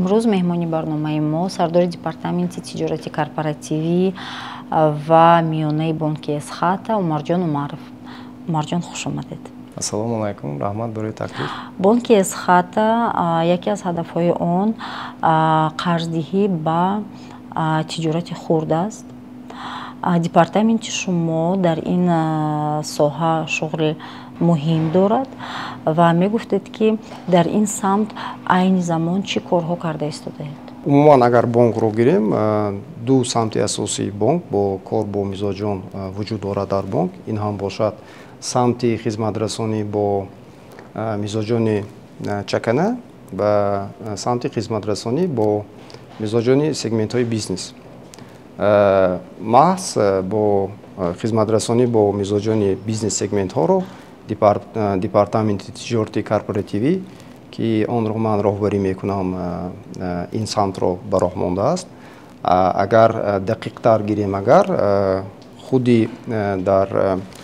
имрӯз меҳмони барномаи мо сардори департаменти тиҷорати корпоративӣ ва миёнаи бонки Эсхата Умарҷон Умаров. Умарҷон, хуш омадед. Ассалому алайкум, раҳмат барои таклиф. Бонки Эсхата яке аз ҳадафҳои он қарздиҳӣ ба тиҷорати хурд аст. Департаменти шумо дар ин соҳа шуғли муҳим дорад ва мегуфтед ки дар ин самт айни замон чӣ корҳо карда истодаед? Умуман агар бонкро гирем, ду самти асосии бонк бо кор бо мизоҷон вуҷуд дорад дар бонк. Ин ҳам бошад самти хизматрасонӣ бо мизоҷони чакана ва самти хизматрасонӣ бо мизоҷони сегментҳои бизнес. маҳз бо хизматрасонӣ бо мизоҷони бизнес сегментҳоро департаменти тиҷорати корпоративӣ ки онро ман роҳбарӣ мекунам, ин самтро ба роҳ мондааст. Агар дақиқтар гирем, агар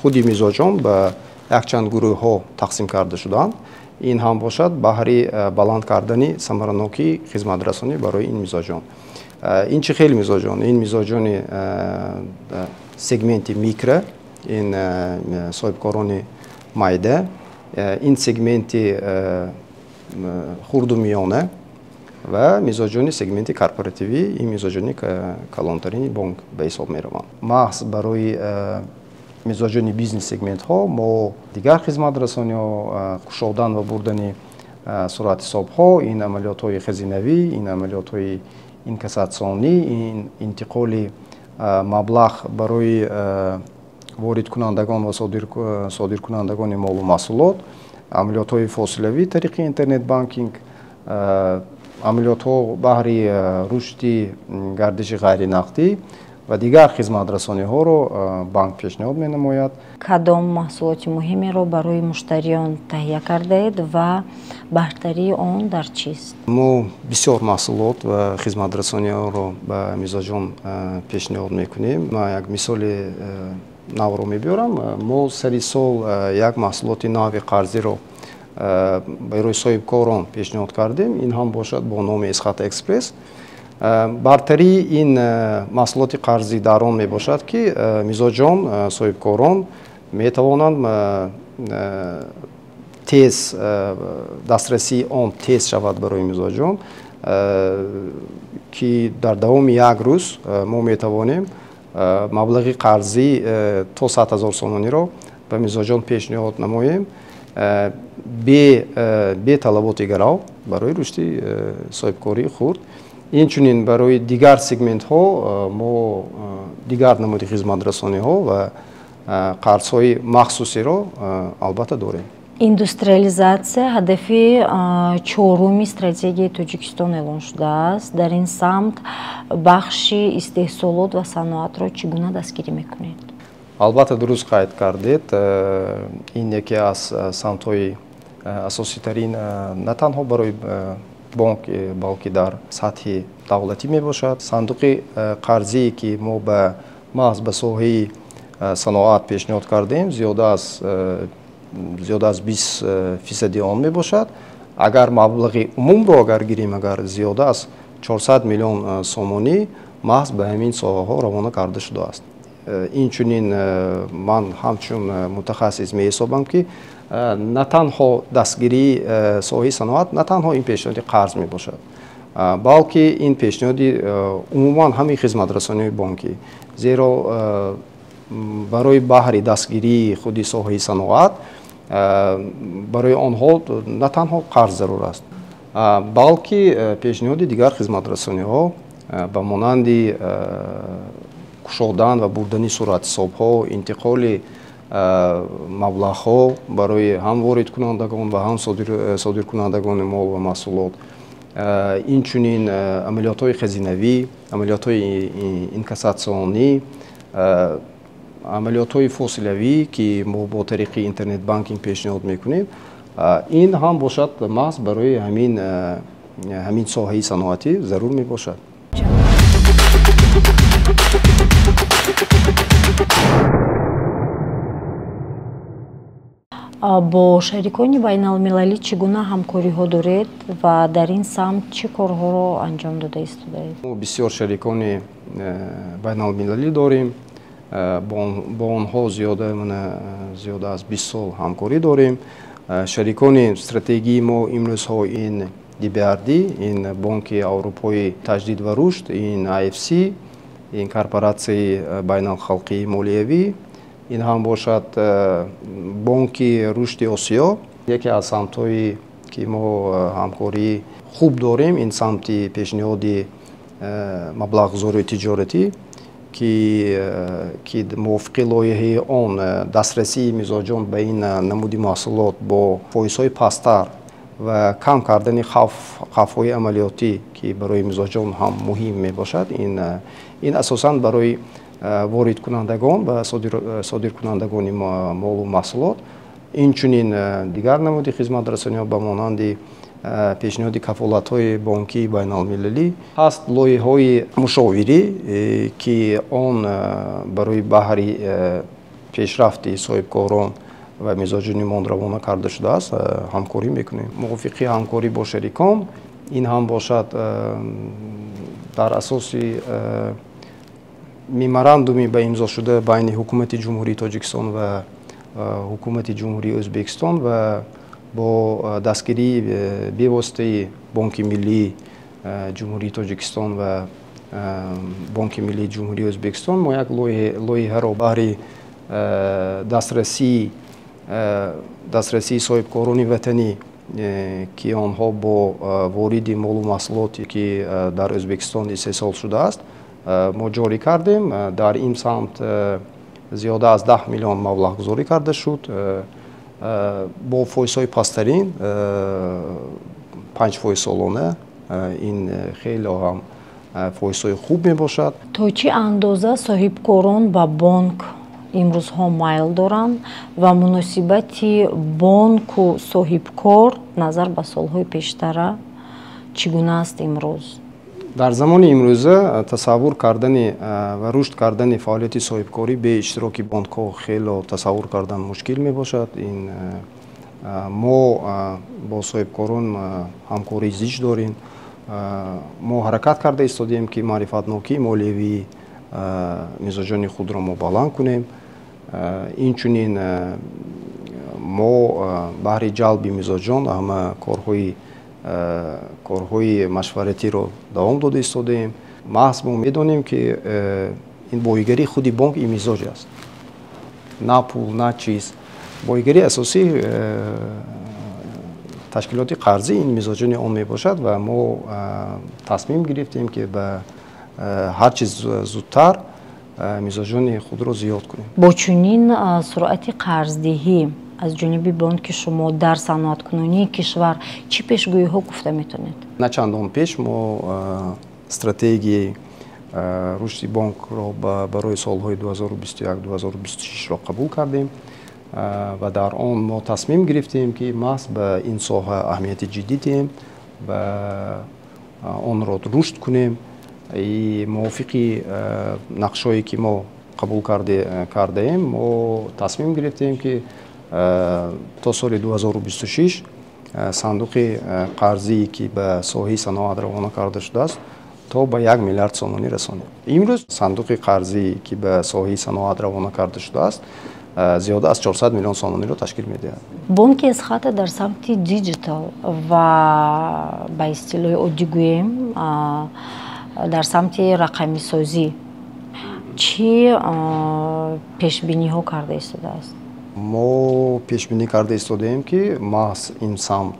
худи мизоҷон ба якчанд гурӯҳҳо тақсим карда шудаанд. Ин ҳам бошад баҳри баланд кардани самаранокии хизматрасонӣ барои ин мизоҷон. ин чӣ хел мизоҷон? Ин мизоҷони сегменти микро, ин соҳибкорони майда, ин сегменти хурду миёна ва мизоҷони сегменти корпоративӣ, ин мизоҷони калонтарини бонк ба ҳисоб мераванд. маҳз барои мизоҷони бизнес сегментҳо мо дигар хизматрасониҳо, кушодан ва бурдани суръатҳисобҳо, ин амалиётҳои хазинавӣ, ин амалиётҳои инкассатсионӣ, ин интиқоли маблағ барои воридкунандагон ва содиркунандагони молу маҳсулот, амалиётҳои фосилавӣ тариқи интернет банкинг, амалиётҳо баҳри рушди гардиши ғайринақдӣ ва дигар хизматрасониҳоро банк пешниҳод менамояд. Кадом маҳсулоти муҳимеро барои муштариён таҳия кардаед ва баҳтарии он дар чист? Мо бисёр маҳсулот ва хизматрасониҳоро ба мизоҷон пешниҳод мекунем. Ман як мисоли навро мебиёрам. Мо сари сол як маҳсулоти нави қарзиро барои соҳибкорон пешниҳод кардем. Ин ҳам бошад бо номи Эсхата экспресс. бартарии ин маҳсулоти қарзӣ дар он мебошад ки мизоҷон, соҳибкорон метавонанд тез дастрасии он тез шавад барои мизоҷон, ки дар давоми як рӯз мо метавонем маблағи қарзӣ то 100 000 сомониро ба мизоҷон пешниҳод намоем бе талаботи гарав барои рушди соҳибкории хурд. Инчунин барои дигар сегментҳо мо дигар намуди хизматрасониҳо ва қарзҳои махсусиро албатта дорем. Индустриализация ҳадафи чоруми стратегияи Тоҷикистон эълон шудааст. Дар ин самт бахши истеҳсолот ва саноатро чӣ гуна дастгирӣ мекунед? Албатта дуруст қайд кардед. Ин яке аз самтҳои асоситарин на танҳо барои бонк, балки дар сатҳи давлатӣ мебошад. Сандуқи қарзие ки мо маҳз ба соҳаи саноат пешниҳод кардем, зиёда аз 20% он мебошад. Агар маблағи умумро агар гирем, агар зиёда аз 400 миллион сомонӣ маҳз ба ҳамин соҳаҳо равона карда шудааст. Инчунин ман ҳамчун мутахассис меҳисобам ки на танҳо дастгирии соҳаи саноат, на танҳо ин пешниҳоди қарз мебошад, балки ин пешниҳоди умуман ҳамин хизматрасониҳои бонкӣ. Зеро барои баҳри дастгирии худи соҳаи саноат барои онҳо на танҳо қарз зарур аст, балки пешниҳоди дигар хизматрасониҳо ба монанди кушодан ва бурдани суръатҳисобҳо, интиқоли маблағҳо барои ҳам воридкунандагон ва ҳам содиркунандагони мол ва маҳсулот, инчунин амалиётҳои хазинавӣ, амалиётҳои инкассатсионӣ, амалиётҳои фосилавӣ ки мо бо тариқи интернет банкинг пешниҳод мекунем. Ин ҳам бошад маҳз барои ҳамин соҳаи саноатӣ зарур мебошад. бо шарикони байналмилалӣ чӣ гуна ҳамкориҳо доред ва дар ин самт чӣ корҳоро анҷом дода истодаед? бисёр шарикони байналмилалӣ дорем. бо онҳо зиёда аз 20 сол ҳамкорӣ дорем. шарикони стратегии мо имрӯзҳо ин DBRD, ин Бонки Аврупои таҷдид ва рушд, ин IFC, ин корпоратсияи байналхалқии молиявӣ, ин ҳам бошад Бонки рушди Осиё. Яке аз самтҳои ки мо ҳамкории хуб дорем, ин самти пешниҳоди маблағгузории тиҷоратӣ ки мувофиқи лоиҳаи он дастрасии мизоҷон ба ин намуди маҳсулот бо фоизҳои пасттар ва кам кардани хавфҳои амалиётӣ ки барои мизоҷон ҳам муҳим мебошад, ин асосан барои воридкунандагон ва содиркунандагони молу маҳсулот, инчунин дигар намуди хизматрасониҳо ба монанди пешниҳоди кафолатҳои бонкии байналмилалӣ ҳаст, лоиҳаҳои мушовирӣ ки он барои баҳри пешрафти соҳибкорон ва мизоҷонимон равона карда шудааст, ҳамкорӣ мекунем. Мувофиқи ҳамкорӣ бо шарикон ин ҳам бошад дар асоси меморандуми ба имзошуда байни ҳукумати ҷумҳурии Тоҷикистон ва ҳукумати ҷумҳурии Ӯзбекистон ва бо дастгирии бевоситаи Бонки миллии ҷумҳурии Тоҷикистон ва Бонки миллии ҷумҳурии Ӯзбекистон мо як лоиҳаро баҳри дастрасии соҳибкорони ватанӣ ки онҳо бо вориди молу маҳсулоте ки дар Ӯзбекистон истеҳсол шудааст мо ҷорӣ кардем. Дар ин самт зиёда аз 10 миллион маблағгузорӣ карда шуд бо фоизҳои пасттарин 5% солона. Ин хеле ҳам фоизҳои хуб мебошад. То чӣ андоза соҳибкорон ба бонк имрӯзҳо майл доранд ва муносибати бонку соҳибкор назар ба солҳои пештара чӣ гуна аст имрӯз? Дар замони имрӯза тасаввур кардани ва рушд кардани фаъолияти соҳибкорӣ бе иштироки бонкҳо хеле тасаввур кардан мушкил мебошад. Мо бо соҳибкорон ҳамкории зич дорем. Мо ҳаракат карда истодем ки маърифатнокии молиявии мизоҷони худро мо баланд кунем. Инчунин мо баҳри ҷалби мизоҷон ҳама корҳои машваратиро давом дода истодем. маҳз мо медонем ки ин боигарии худи бонк ин мизоҷ аст, на пул, на чиз. Боигарии асосии ташкилоти қарзӣ ин мизоҷони он мебошад ва мо тасмим гирифтем ки ба ҳар чиз зудтар мизоҷони худро зиёд кунем. Бо чунин суръати қарздиҳӣ аз ҷониби бонки шумо дар саноаткунонии кишвар чӣ пешгӯиҳо гуфта метавонед? На чандон пеш мо стратегияи рушди бонкро барои солҳои 2021-2026ро қабул кардем ва дар он мо тасмим гирифтем ки маҳз ба ин соҳа аҳамияти ҷиддӣ диҳем ва онро рушд кунем. мувофиқи нақшҳое ки мо қабул кардаем, мо тасмим гирифтем ки то соли 2026 сандуқи қарзие ки ба соҳаи саноат равона карда шудааст то ба 1 миллиард сомонӣ расонем. Имрӯз сандуқи қарзие ки ба соҳаи саноат равона карда шудааст зиёда аз 400 миллион сомониро ташкил медиҳад. Бонки Эсхата дар самти диджитал ва ба истилоҳи оддӣ гӯем дар самти рақамисозӣ чӣ пешбиниҳо карда истодааст? мо пешбинӣ карда истодаем ки маҳз ин самт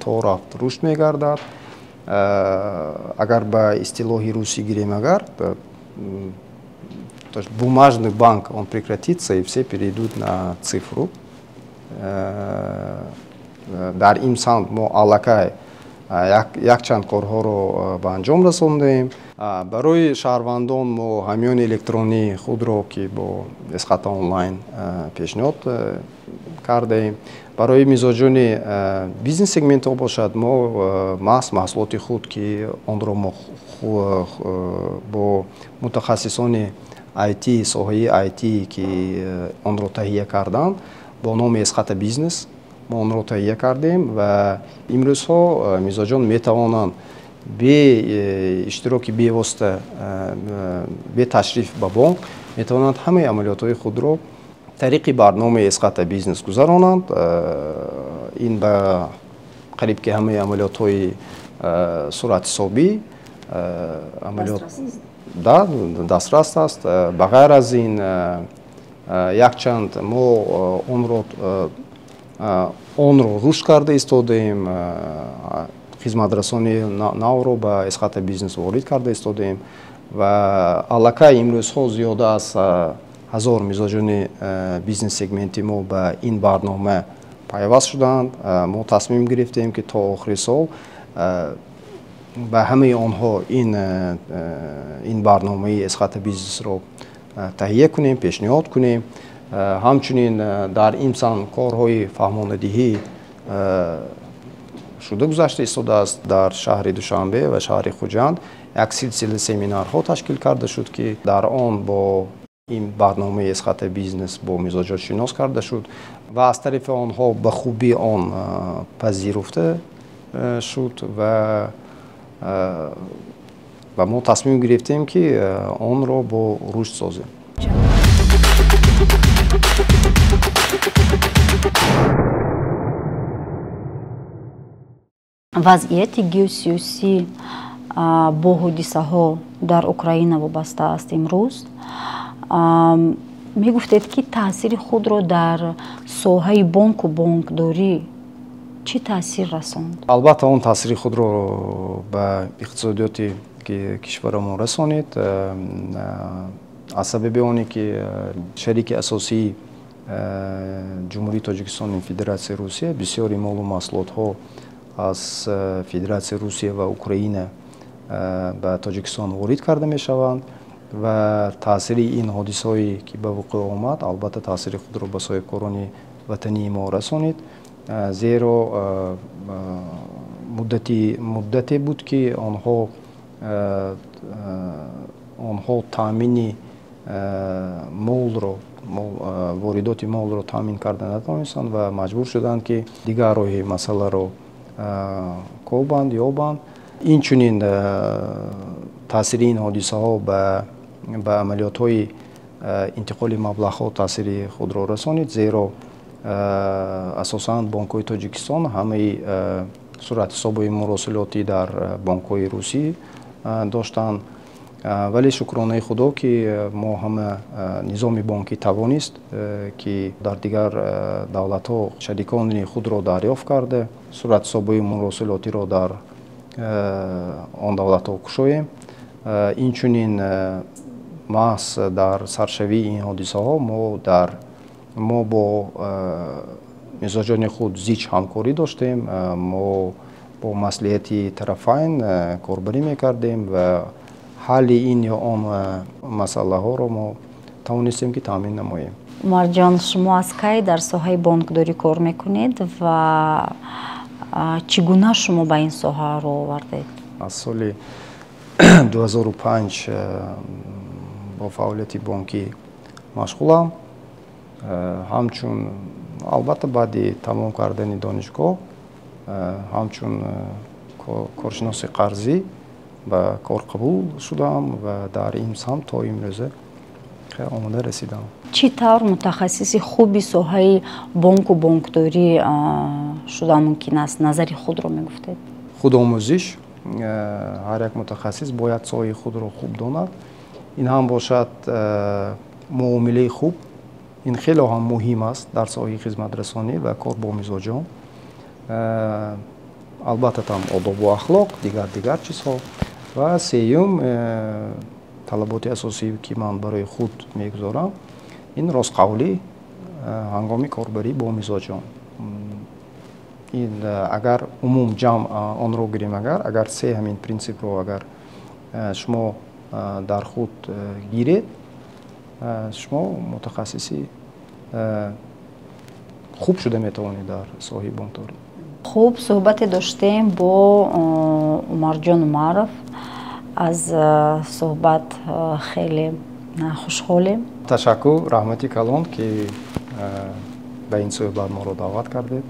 то рафт рушд мегардад. Агар ба истилоҳи русӣ гирем, бумажный банк он прекратится и все перейдут на цифру. Дар ин самт мо аллакай якчанд корҳоро ба анҷом расондаем. Барои шаҳрвандон мо ҳамёни электронии худро ки бо Эсхата онлайн пешниҳод кардаем. Барои мизоҷони бизнес сегментҳо бошад, мо маҳз маҳсулоти худ ки онро мо бо мутахассисони IT, соҳаи IT ки онро таҳия карданд, бо номи Эсхата бизнес мо онро таҳия кардем ва имрӯзҳо мирзоҷон метавонанд бе иштироки бевосита бе ташриф ба бонк метавонанд ҳамаи амалиётҳои худро тариқи барномаи Эсхата бизнес гузаронанд. ин ба қариб ки ҳамаи амалиётҳои суръатҳисобӣ амалиёт дастрас аст. Ба ғайр аз ин якчанд мо онро рушд карда истодаем, хизматрасони навро ба Эсхата бизнес ворид карда истодаем ва аллакай имрӯзҳо зиёда аз 1000 мизоҷони бизнес сегменти мо ба ин барнома пайваст шуданд. мо тасмим гирифтем ки то охири сол ба ҳамаи онҳо ин барномаи Эсхата бизнесро таҳия кунем, пешниҳод кунем. ҳамчунин дар ин сан корҳои фаҳмонадиҳӣ шуда гузашта истодааст. дар шаҳри Душанбе ва шаҳри Хуҷанд як силсила семинарҳо ташкил карда шуд ки дар он бо ин барномаи Эсхата бизнес бо мизоҷот шинос карда шуд ва аз тарафи онҳо ба хубӣ он пазируфта шуд ва мо тасмим гирифтем ки онро бо рушд созем. вазъияти геосиёсӣ бо ҳодисаҳо дар Украина вобаста аст. Имрӯз мегуфтед ки таъсири худро дар соҳаи бонку бонкдорӣ чӣ таъсир расонд? Албатта он таъсири худро ба иқтисодиёти кишварамон расонид. аз сабаби оне ки шарики асосии ҷумҳурии Тоҷикистон Федератсияи Русия бисёри молу маҳсулотҳо аз Федератсияи Русия ва Украина ба Тоҷикистон ворид карда мешаванд ва таъсири ин ҳодисаҳое ки ба вуқӯъ омад албатта таъсири худро ба соҳибкорони ватании мо расонид. зеро муддате буд ки онҳо таъмини молро воридоти молро таъмин карда натавонистанд ва маҷбур шуданд ки дигар роҳи масъаларо ёбанд. инчунин таъсири ин ҳодисаҳо ба амалиётҳои интиқоли маблағҳо таъсири худро расонид. зеро асосан бонкҳои Тоҷикистон ҳамаи суръатҳисобҳои муросилотӣ дар бонкҳои русӣ доштанд. вале шукронаи худо ки мо ҳама низоми бонкӣ тавонист ки дар дигар давлатҳо шарикони худро дарёфт карда суръатҳисобҳои муросилотиро дар он давлатҳо кушоем. инчунин маҳз дар саршавии ин ҳодисаҳо мо бо мизоҷони худ зич ҳамкорӣ доштем. мо бо маслиҳати тарафайн корбарӣ мекардем ва ҳалли ин ё он масъалаҳоро мо тавонистем ки таъмин намоем. Умарҷон, шумо аз кай дар соҳаи бонкдорӣ кор мекунед ва чӣ гуна шумо ба ин соҳа ро овардед? аз соли 2005 бо фаъолияти бонкӣ машғулам. ҳамчун албатта баъди тамом кардани донишгоҳ ҳамчун коршиноси қарзӣ ба кор қабул шудам ва дар ин самт то имрӯза омода расидам. чӣ тавр мутахассиси хуби соҳаи бонку бонкдорӣ шудан мумкин аст? назари худро мегуфтед. худомӯзиш. ҳар як мутахассис бояд соҳаи худро хуб донад. ин ҳам бошад муомилаи хуб. ин хеле ҳам муҳим аст дар соҳаи хизматрасонӣ ва кор бо мизоҷон. албатта там одобу ахлоқ, дигар чизҳо. ва сеюм талаботи асосӣ ки ман барои худ мегузорам ин ростқавлӣ ҳангоми корбарӣ бо мизоҷон. ин агар умум ҷамъ онро гирем, агар се ҳамин принсипро агар шумо дар худ гиред, шумо мутахассиси хуб шуда метавонед дар соҳаи бонкдорӣ. хуб, суҳбате доштем бо Умарҷон Умаров. аз суҳбат хеле хушҳолем. ташаккур, раҳмати калон ки ба ин суҳбат моро даъват кардед.